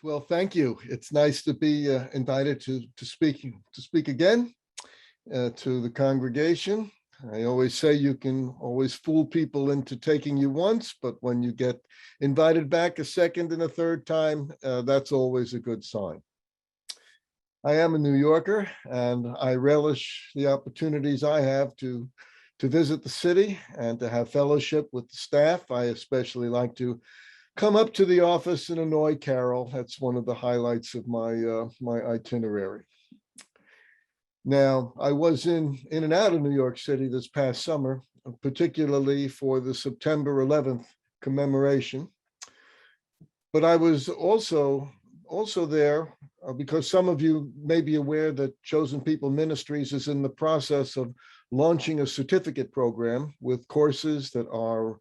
Well, thank you. It's nice to be invited to speak again to the congregation. I always say you can always fool people into taking you once, but when you get invited back a second and a third time, that's always a good sign. I am a New Yorker, and I relish the opportunities I have to visit the city and to have fellowship with the staff. I especially like to come up to the office and annoy Carol. That's one of the highlights of my itinerary. Now, I was in and out of New York City this past summer, particularly for the September 11th commemoration. But I was also there because some of you may be aware that Chosen People Ministries is in the process of launching a certificate program with courses that are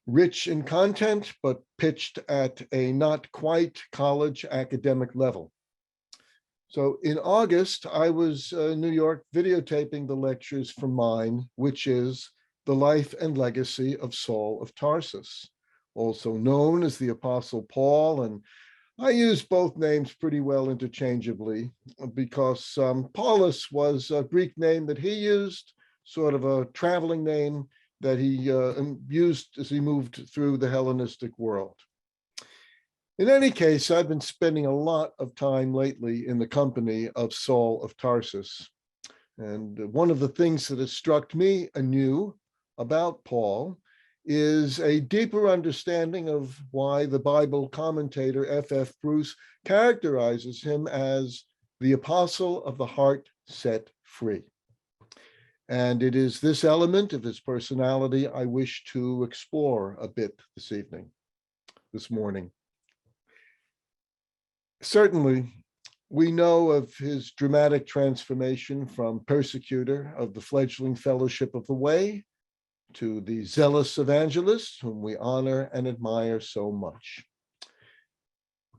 rich in content, but pitched at a not quite college academic level. So in August, I was in New York videotaping the lectures from mine, which is The Life and Legacy of Saul of Tarsus, also known as the Apostle Paul. And I use both names pretty well interchangeably because Paulus was a Greek name that he used, sort of a traveling name that he used as he moved through the Hellenistic world. In any case, I've been spending a lot of time lately in the company of Saul of Tarsus. And one of the things that has struck me anew about Paul is a deeper understanding of why the Bible commentator F.F. Bruce characterizes him as the apostle of the heart set free. And it is this element of his personality I wish to explore a bit this morning. Certainly, we know of his dramatic transformation from persecutor of the fledgling Fellowship of the Way to the zealous evangelist whom we honor and admire so much.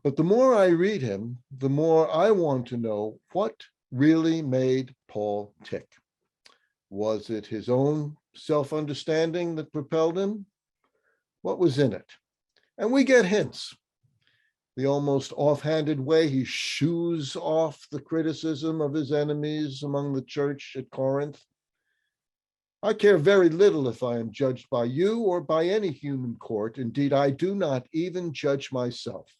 But the more I read him, the more I want to know what really made Paul tick. Was it his own self-understanding that propelled him? What was in it? And we get hints. The almost offhanded way he shoos off the criticism of his enemies among the church at Corinth. I care very little if I am judged by you or by any human court. Indeed, I do not even judge myself.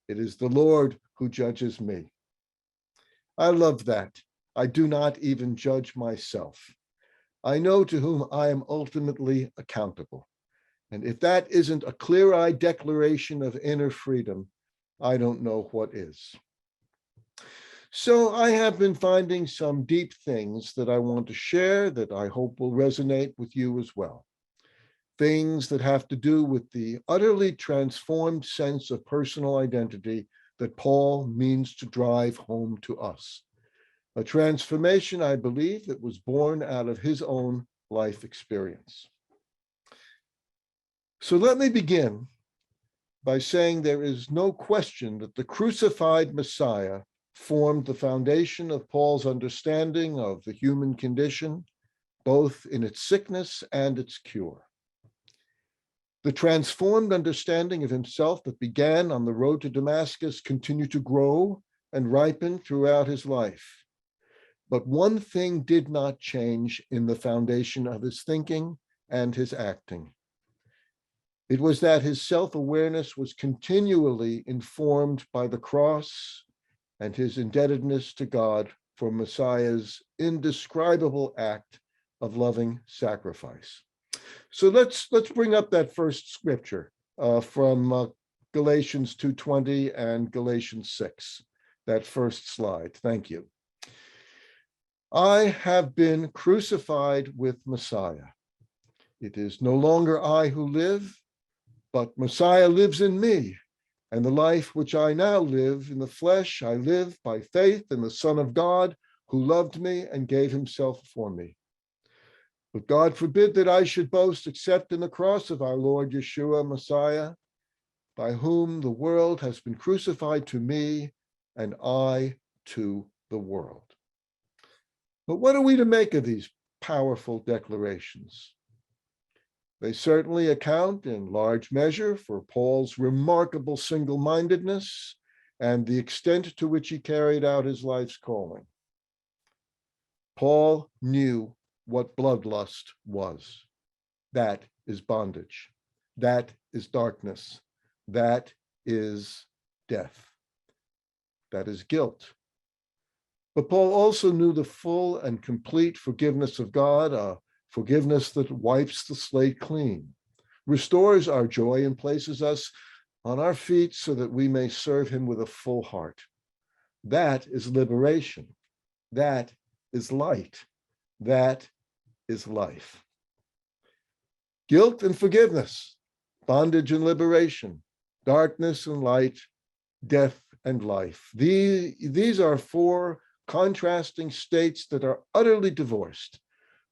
It is the Lord who judges me. I love that. I do not even judge myself. I know to whom I am ultimately accountable. And if that isn't a clear-eyed declaration of inner freedom, I don't know what is. So I have been finding some deep things that I want to share that I hope will resonate with you as well. Things that have to do with the utterly transformed sense of personal identity that Paul means to drive home to us. A transformation, I believe, that was born out of his own life experience. So let me begin by saying there is no question that the crucified Messiah formed the foundation of Paul's understanding of the human condition, both in its sickness and its cure. The transformed understanding of himself that began on the road to Damascus continued to grow and ripen throughout his life. But one thing did not change in the foundation of his thinking and his acting. It was that his self-awareness was continually informed by the cross and his indebtedness to God for Messiah's indescribable act of loving sacrifice. So let's bring up that first scripture from Galatians 2:20 and Galatians 6, that first slide. Thank you. I have been crucified with Messiah. It is no longer I who live, but Messiah lives in me. And the life which I now live in the flesh, I live by faith in the Son of God, who loved me and gave himself for me. But God forbid that I should boast except in the cross of our Lord Yeshua, Messiah, by whom the world has been crucified to me and I to the world. But what are we to make of these powerful declarations? They certainly account in large measure for Paul's remarkable single-mindedness and the extent to which he carried out his life's calling. Paul knew what bloodlust was. That is bondage. That is darkness. That is death. That is guilt. But Paul also knew the full and complete forgiveness of God, a forgiveness that wipes the slate clean, restores our joy, and places us on our feet so that we may serve him with a full heart. That is liberation. That is light. That is life. Guilt and forgiveness, bondage and liberation, darkness and light, death and life. These are four contrasting states that are utterly divorced,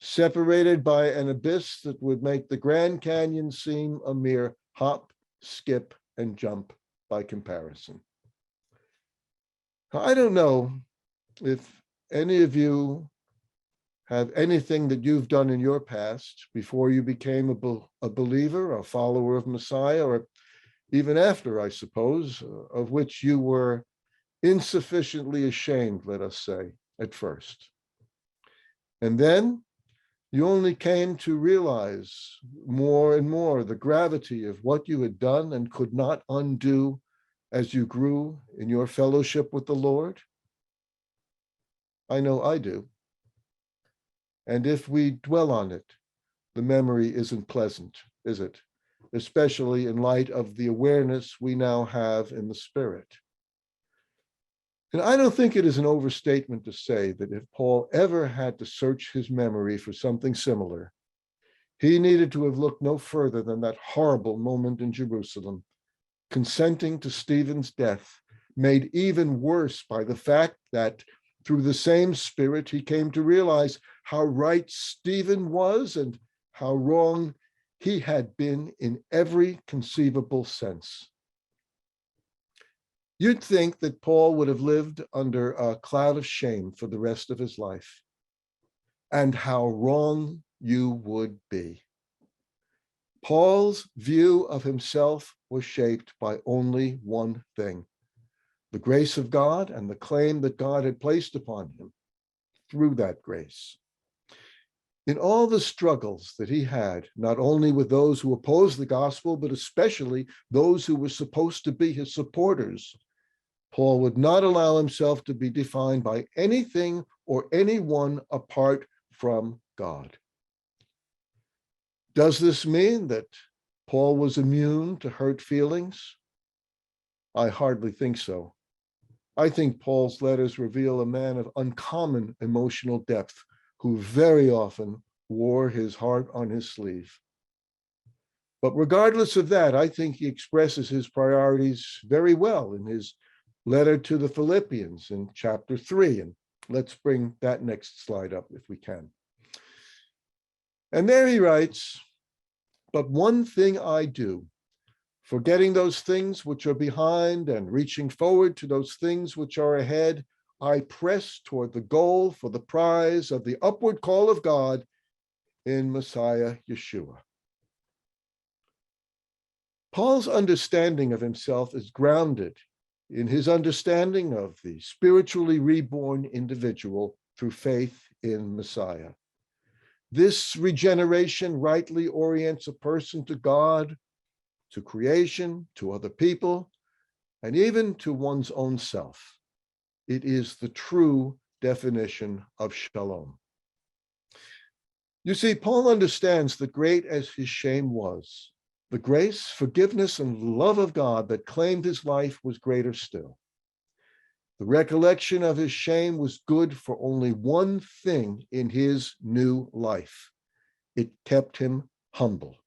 separated by an abyss that would make the Grand Canyon seem a mere hop, skip, and jump by comparison. I don't know if any of you have anything that you've done in your past before you became a believer, a follower of Messiah, or even after, I suppose, of which you were insufficiently ashamed, let us say, at first. And then you only came to realize more and more the gravity of what you had done and could not undo as you grew in your fellowship with the Lord. I know I do. And if we dwell on it, the memory isn't pleasant, is it? Especially in light of the awareness we now have in the Spirit. And I don't think it is an overstatement to say that if Paul ever had to search his memory for something similar, he needed to have looked no further than that horrible moment in Jerusalem, consenting to Stephen's death, made even worse by the fact that through the same Spirit, he came to realize how right Stephen was and how wrong he had been in every conceivable sense. You'd think that Paul would have lived under a cloud of shame for the rest of his life. And how wrong you would be. Paul's view of himself was shaped by only one thing: the grace of God and the claim that God had placed upon him through that grace. In all the struggles that he had, not only with those who opposed the gospel, but especially those who were supposed to be his supporters, Paul would not allow himself to be defined by anything or anyone apart from God. Does this mean that Paul was immune to hurt feelings? I hardly think so. I think Paul's letters reveal a man of uncommon emotional depth who very often wore his heart on his sleeve. But regardless of that, I think he expresses his priorities very well in his letter to the Philippians in chapter 3. And let's bring that next slide up if we can. And there he writes, "But one thing I do, forgetting those things which are behind and reaching forward to those things which are ahead, I press toward the goal for the prize of the upward call of God in Messiah Yeshua." Paul's understanding of himself is grounded in his understanding of the spiritually reborn individual through faith in Messiah. This regeneration rightly orients a person to God, to creation, to other people, and even to one's own self. It is the true definition of shalom. You see, Paul understands that great as his shame was, the grace, forgiveness, and love of God that claimed his life was greater still. The recollection of his shame was good for only one thing in his new life. It kept him humble.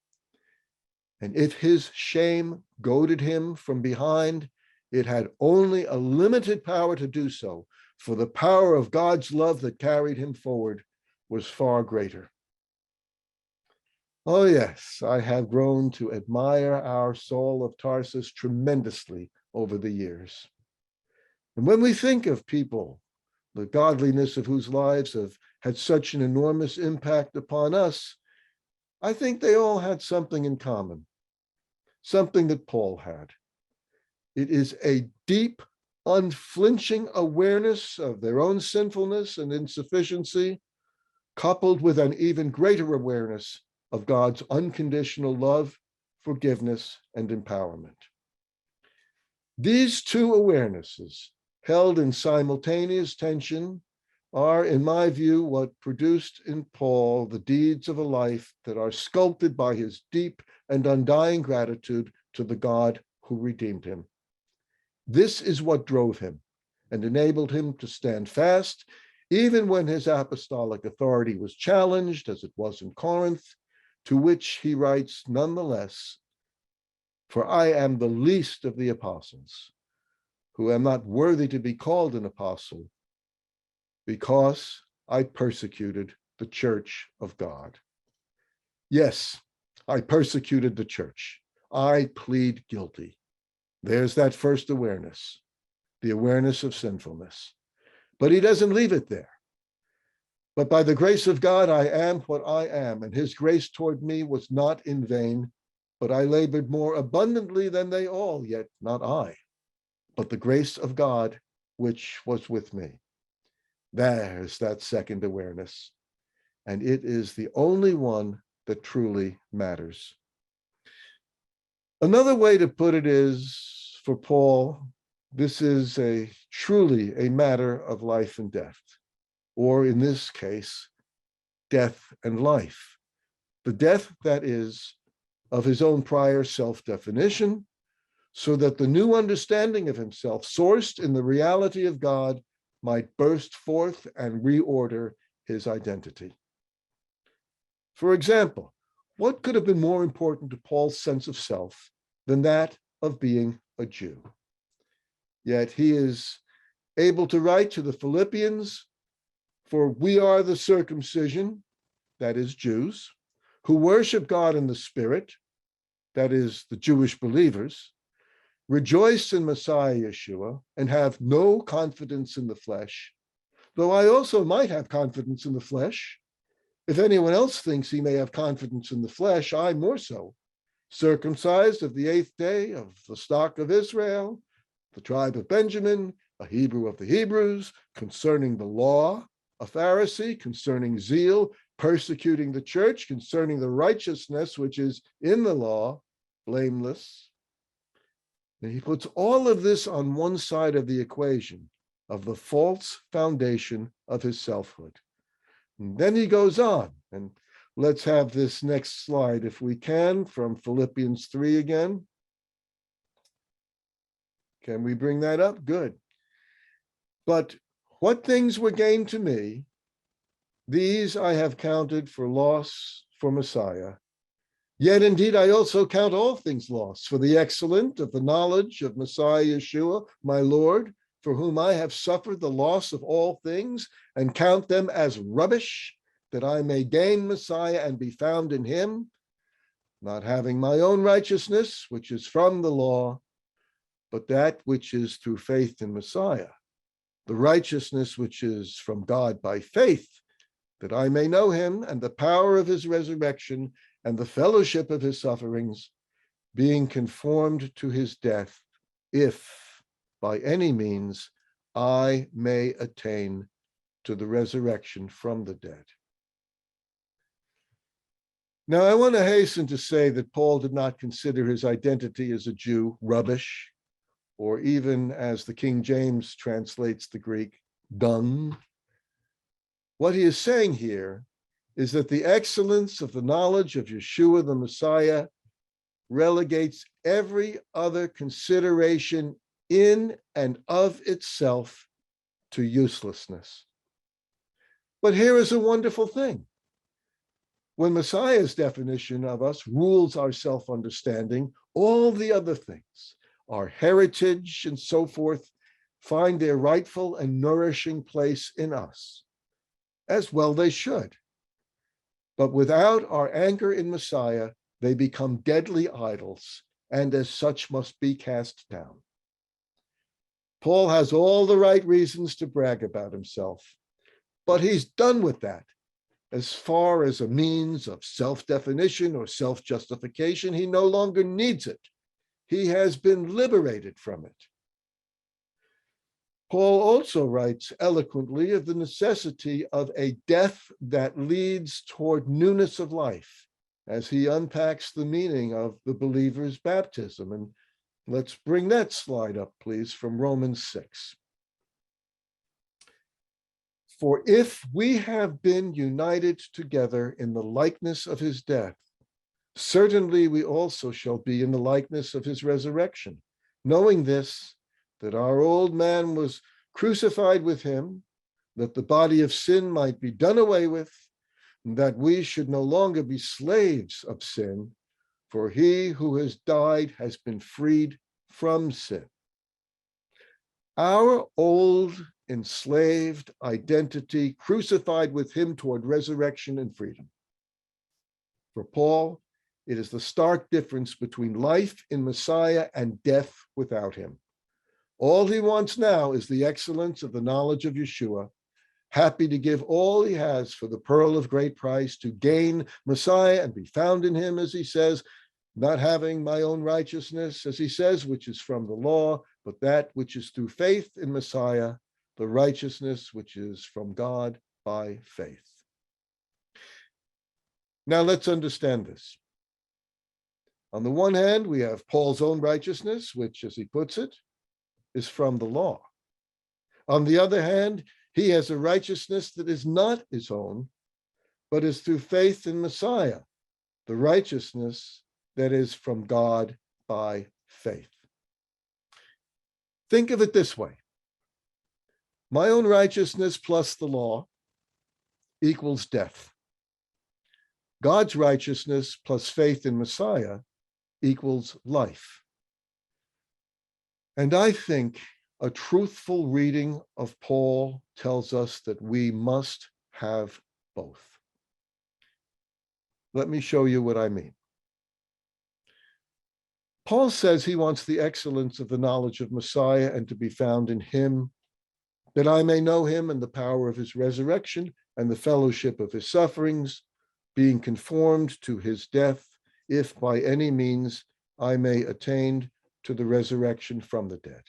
And if his shame goaded him from behind, it had only a limited power to do so, for the power of God's love that carried him forward was far greater. Oh yes, I have grown to admire our Saul of Tarsus tremendously over the years. And when we think of people, the godliness of whose lives have had such an enormous impact upon us, I think they all had something in common, something that Paul had. It is a deep unflinching awareness of their own sinfulness and insufficiency, coupled with an even greater awareness of God's unconditional love, forgiveness, and empowerment. These two awarenesses, held in simultaneous tension, are, in my view, what produced in Paul the deeds of a life that are sculpted by his deep and undying gratitude to the God who redeemed him. This is what drove him and enabled him to stand fast, even when his apostolic authority was challenged, as it was in Corinth, to which he writes nonetheless, "For I am the least of the apostles, who am not worthy to be called an apostle, because I persecuted the church of God." Yes, I persecuted the church. I plead guilty. There's that first awareness, the awareness of sinfulness. But he doesn't leave it there. But by the grace of God, I am what I am, and his grace toward me was not in vain, but I labored more abundantly than they all, yet not I, but the grace of God which was with me. There's that second awareness, and it is the only one that truly matters. Another way to put it is, for Paul, this is truly a matter of life and death, or in this case, death and life. The death, that is, of his own prior self-definition, so that the new understanding of himself, sourced in the reality of God, might burst forth and reorder his identity. For example, what could have been more important to Paul's sense of self than that of being a Jew? Yet he is able to write to the Philippians, "For we are the circumcision," that is Jews, "who worship God in the Spirit," that is the Jewish believers, "rejoice in Messiah Yeshua, and have no confidence in the flesh, though I also might have confidence in the flesh. If anyone else thinks he may have confidence in the flesh, I more so, circumcised of the 8th day, of the stock of Israel, the tribe of Benjamin, a Hebrew of the Hebrews, concerning the law, a Pharisee, concerning zeal, persecuting the church, concerning the righteousness which is in the law, blameless." And he puts all of this on one side of the equation of the false foundation of his selfhood. And then he goes on, and let's have this next slide, if we can, from Philippians 3 again. Can we bring that up? Good. "But what things were gained to me, these I have counted for loss for Messiah. Yet indeed I also count all things lost for the excellence of the knowledge of Messiah Yeshua, my Lord, for whom I have suffered the loss of all things, and count them as rubbish, that I may gain Messiah and be found in him, not having my own righteousness, which is from the law, but that which is through faith in Messiah, the righteousness which is from God by faith, that I may know him and the power of his resurrection and the fellowship of his sufferings, being conformed to his death, if by any means I may attain to the resurrection from the dead." Now, I want to hasten to say that Paul did not consider his identity as a Jew rubbish, or even, as the King James translates the Greek, dung. What he is saying here is that the excellence of the knowledge of Yeshua the Messiah relegates every other consideration in and of itself to uselessness. But here is a wonderful thing. When Messiah's definition of us rules our self-understanding, all the other things, our heritage and so forth, find their rightful and nourishing place in us, as well they should. But without our anchor in Messiah, they become deadly idols, and as such must be cast down. Paul has all the right reasons to brag about himself, but he's done with that. As far as a means of self-definition or self-justification, he no longer needs it. He has been liberated from it. Paul also writes eloquently of the necessity of a death that leads toward newness of life as he unpacks the meaning of the believer's baptism. And let's bring that slide up, please, from Romans 6. For if we have been united together in the likeness of his death, certainly we also shall be in the likeness of his resurrection, knowing this, that our old man was crucified with him, that the body of sin might be done away with, and that we should no longer be slaves of sin, for he who has died has been freed from sin. Our old enslaved identity crucified with him toward resurrection and freedom. For Paul, it is the stark difference between life in Messiah and death without him. All he wants now is the excellence of the knowledge of Yeshua, happy to give all he has for the pearl of great price, to gain Messiah and be found in him, as he says, not having my own righteousness, as he says, which is from the law, but that which is through faith in Messiah, the righteousness which is from God by faith. Now let's understand this. On the one hand, we have Paul's own righteousness, which, as he puts it, is from the law. On the other hand, he has a righteousness that is not his own, but is through faith in Messiah, the righteousness that is from God by faith. Think of it this way. My own righteousness plus the law equals death. God's righteousness plus faith in Messiah equals life. And I think a truthful reading of Paul tells us that we must have both. Let me show you what I mean. Paul says he wants the excellence of the knowledge of Messiah and to be found in him, that I may know him and the power of his resurrection and the fellowship of his sufferings, being conformed to his death, if by any means I may attain to the resurrection from the dead.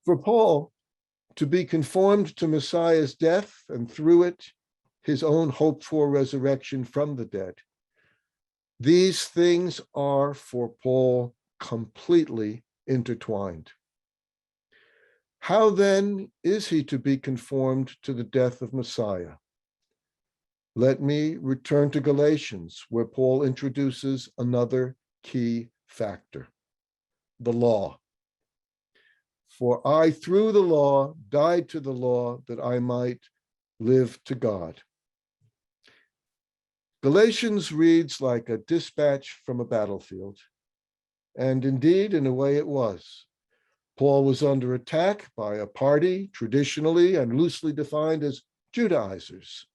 For Paul, to be conformed to Messiah's death and through it, his own hoped for resurrection from the dead, these things are for Paul completely intertwined. How then is he to be conformed to the death of Messiah? Let me return to Galatians, where Paul introduces another key factor, the law. For I, through the law, died to the law that I might live to God. Galatians reads like a dispatch from a battlefield, and indeed, in a way it was. Paul was under attack by a party, traditionally and loosely defined as Judaizers,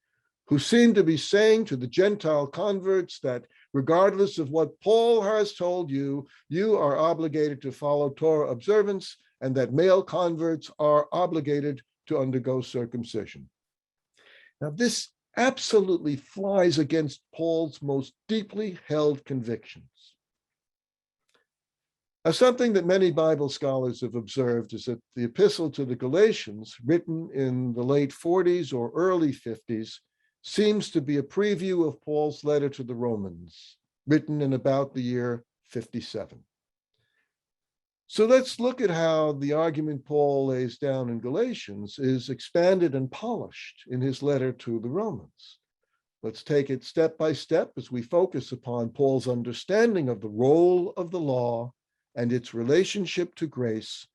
who seemed to be saying to the Gentile converts that regardless of what Paul has told you, you are obligated to follow Torah observance, and that male converts are obligated to undergo circumcision. Now, this absolutely flies against Paul's most deeply held convictions. Now, something that many Bible scholars have observed is that the epistle to the Galatians, written in the late 40s or early 50s, seems to be a preview of Paul's letter to the Romans, written in about the year 57. So let's look at how the argument Paul lays down in Galatians is expanded and polished in his letter to the Romans. Let's take it step by step as we focus upon Paul's understanding of the role of the law and its relationship to grace,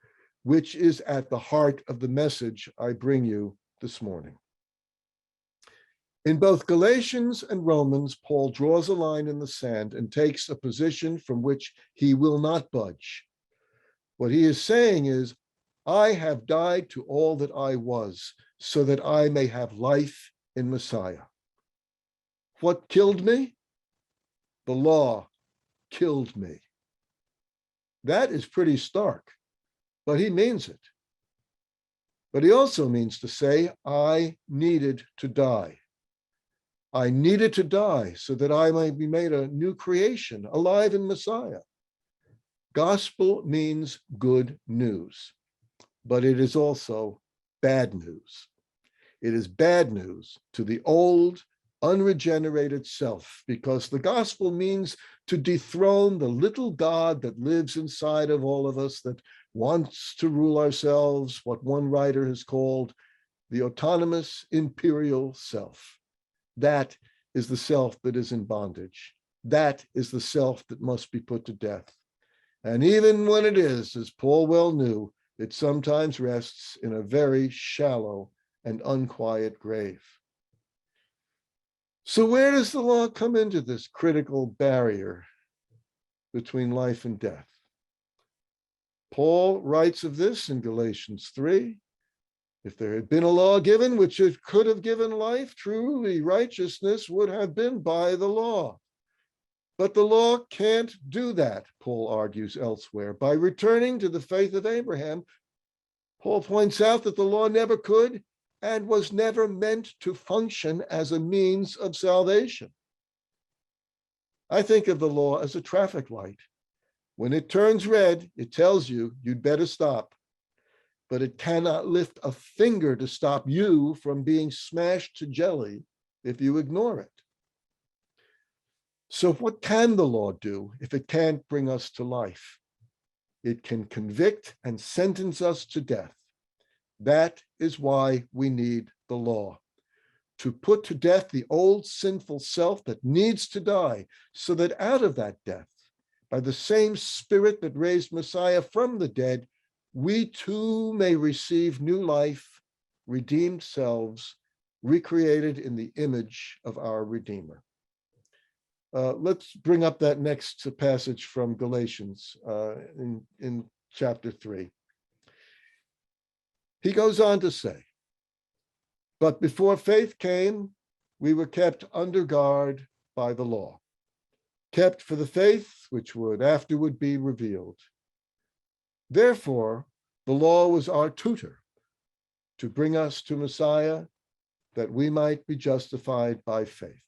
which is at the heart of the message I bring you this morning. In both Galatians and Romans, Paul draws a line in the sand and takes a position from which he will not budge. What he is saying is, I have died to all that I was, so that I may have life in Messiah. What killed me? The law killed me. That is pretty stark, but he means it. But he also means to say, I needed to die. I needed to die so that I might be made a new creation, alive in Messiah. Gospel means good news. but it is also bad news. It is bad news to the old, unregenerated self, because the gospel means to dethrone the little God that lives inside of all of us, that wants to rule ourselves, what one writer has called the autonomous imperial self. That is the self that is in bondage. That is the self that must be put to death. And even when it is, as Paul well knew, it sometimes rests in a very shallow and unquiet grave. So where does the law come into this critical barrier between life and death? Paul writes of this in Galatians 3. If there had been a law given which it could have given life, truly righteousness would have been by the law. But the law can't do that, Paul argues elsewhere. By returning to the faith of Abraham, Paul points out that the law never could and was never meant to function as a means of salvation. I think of the law as a traffic light. When it turns red, it tells you you'd better stop, but it cannot lift a finger to stop you from being smashed to jelly if you ignore it. So what can the law do if it can't bring us to life? It can convict and sentence us to death. That is why we need the law, to put to death the old sinful self that needs to die, so that out of that death, by the same Spirit that raised Messiah from the dead, we too may receive new life, redeemed selves, recreated in the image of our Redeemer. Let's bring up that next passage from Galatians in chapter 3. He goes on to say, but before faith came, we were kept under guard by the law, kept for the faith which would afterward be revealed. Therefore, the law was our tutor to bring us to Messiah, that we might be justified by faith.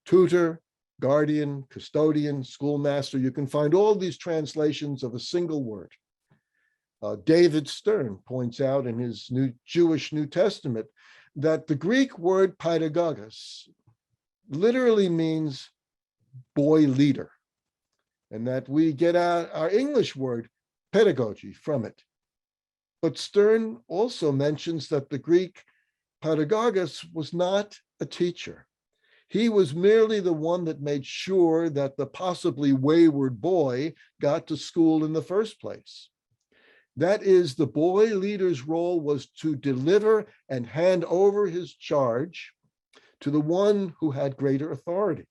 Tutor, guardian, custodian, schoolmaster, you can find all these translations of a single word. David Stern points out in his Jewish New Testament that the Greek word paidagogos literally means boy leader, and that we get our English word pedagogy from it. But Stern also mentions that the Greek paidagogos was not a teacher. He was merely the one that made sure that the possibly wayward boy got to school in the first place. That is, the boy leader's role was to deliver and hand over his charge to the one who had greater authority.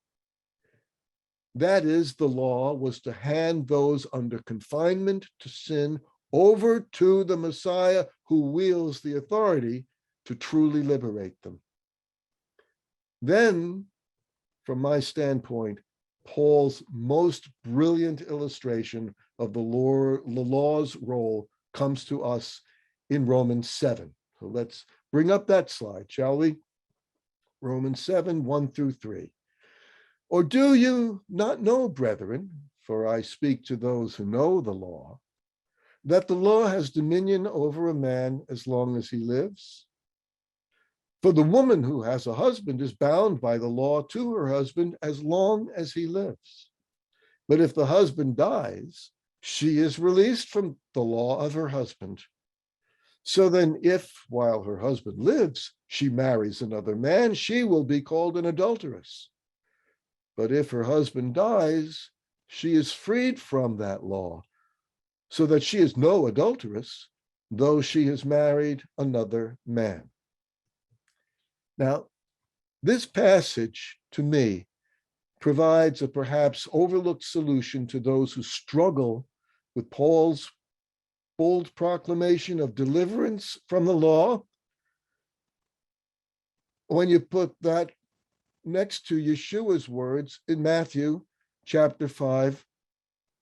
That is, the law was to hand those under confinement to sin over to the Messiah who wields the authority to truly liberate them. Then, from my standpoint, Paul's most brilliant illustration of the law's role comes to us in Romans 7. So let's bring up that slide, shall we? Romans 7, 1 through 3. Or do you not know, brethren, for I speak to those who know the law, that the law has dominion over a man as long as he lives? For the woman who has a husband is bound by the law to her husband as long as he lives. But if the husband dies, she is released from the law of her husband. So then, if while her husband lives, she marries another man, she will be called an adulteress. But if her husband dies, she is freed from that law, so that she is no adulteress, though she has married another man. Now, this passage, to me, provides a perhaps overlooked solution to those who struggle with Paul's bold proclamation of deliverance from the law. When you put that next to Yeshua's words in Matthew chapter 5,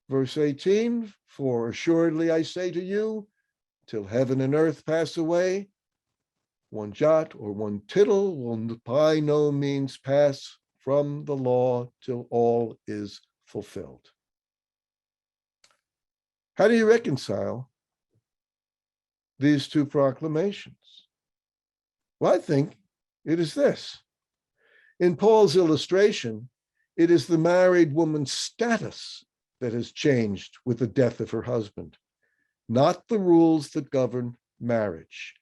verse 18, for assuredly I say to you, till heaven and earth pass away, one jot or one tittle will by no means pass from the law till all is fulfilled. How do you reconcile these two proclamations? Well, I think it is this. In Paul's illustration, it is the married woman's status that has changed with the death of her husband, not the rules that govern marriage.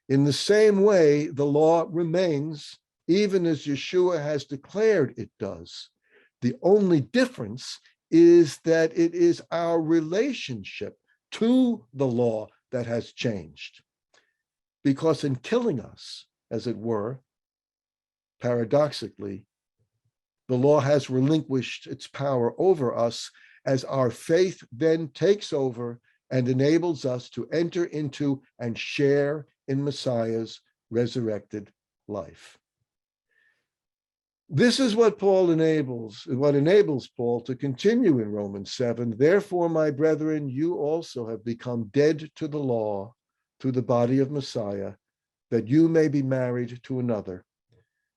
In the same way, the law remains, even as Yeshua has declared it does. The only difference is that it is our relationship to the law that has changed. Because in killing us, as it were, paradoxically, the law has relinquished its power over us as our faith then takes over and enables us to enter into and share in Messiah's resurrected life. This is what enables Paul to continue in Romans 7. Therefore, my brethren, you also have become dead to the law through the body of Messiah, that you may be married to another,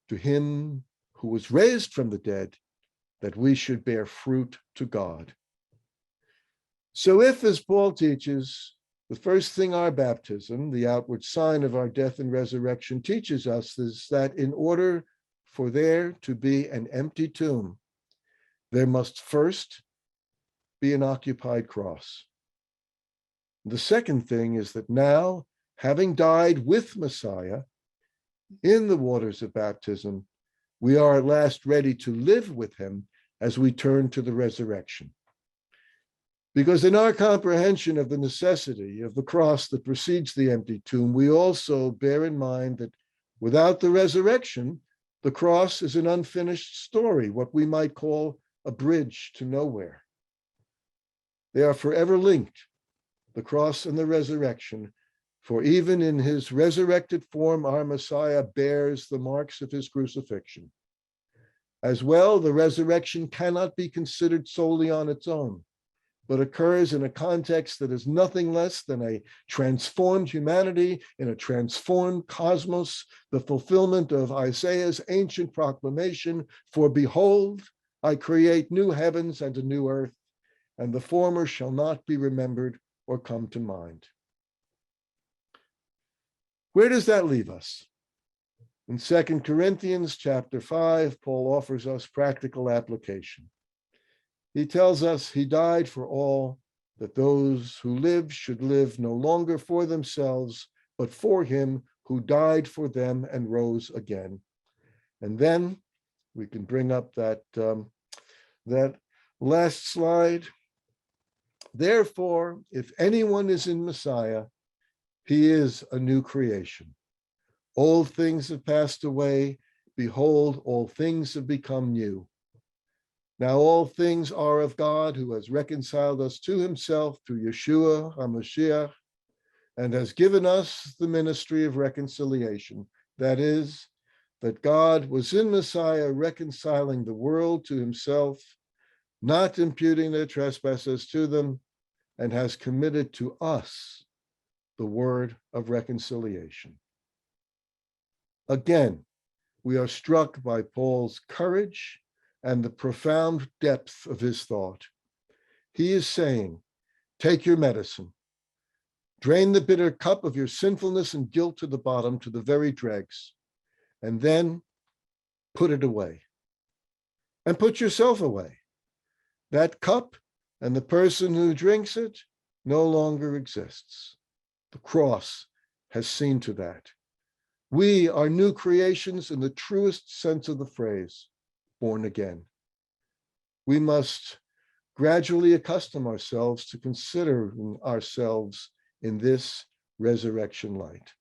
to him who was raised from the dead, that we should bear fruit to God. So if, as Paul teaches, the first thing our baptism, the outward sign of our death and resurrection, teaches us is that in order for there to be an empty tomb, there must first be an occupied cross. The second thing is that now, having died with Messiah in the waters of baptism, we are at last ready to live with him as we turn to the resurrection. Because in our comprehension of the necessity of the cross that precedes the empty tomb, we also bear in mind that without the resurrection, the cross is an unfinished story, what we might call a bridge to nowhere. They are forever linked, the cross and the resurrection, for even in his resurrected form, our Messiah bears the marks of his crucifixion. As well, the resurrection cannot be considered solely on its own, but occurs in a context that is nothing less than a transformed humanity in a transformed cosmos, the fulfillment of Isaiah's ancient proclamation, for behold, I create new heavens and a new earth, and the former shall not be remembered or come to mind. Where does that leave us? In 2 Corinthians chapter 5, Paul offers us practical application. He tells us he died for all, that those who live should live no longer for themselves, but for him who died for them and rose again. And then we can bring up that last slide. Therefore, if anyone is in Messiah, he is a new creation. Old things have passed away. Behold, all things have become new. Now all things are of God, who has reconciled us to himself through Yeshua HaMashiach, and has given us the ministry of reconciliation. That is, that God was in Messiah reconciling the world to himself, not imputing their trespasses to them, and has committed to us the word of reconciliation. Again, we are struck by Paul's courage and the profound depth of his thought. He is saying, take your medicine, drain the bitter cup of your sinfulness and guilt to the bottom, to the very dregs, and then put it away. And put yourself away. That cup and the person who drinks it no longer exists. The cross has seen to that. We are new creations in the truest sense of the phrase, born again. We must gradually accustom ourselves to considering ourselves in this resurrection light.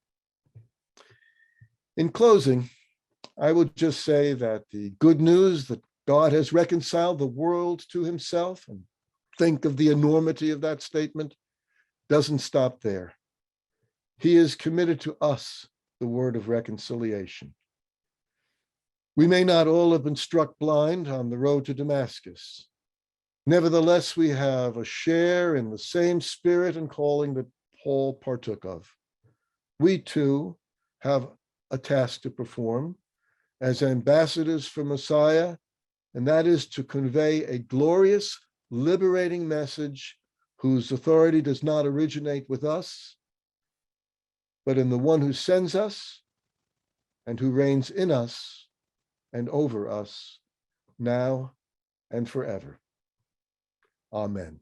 In closing, I would just say that the good news that God has reconciled the world to himself, and think of the enormity of that statement, doesn't stop there. He is committed to us the word of reconciliation. We may not all have been struck blind on the road to Damascus. Nevertheless, we have a share in the same spirit and calling that Paul partook of. We too have a task to perform as ambassadors for Messiah, and that is to convey a glorious, liberating message whose authority does not originate with us, but in the one who sends us and who reigns in us and over us now and forever. Amen.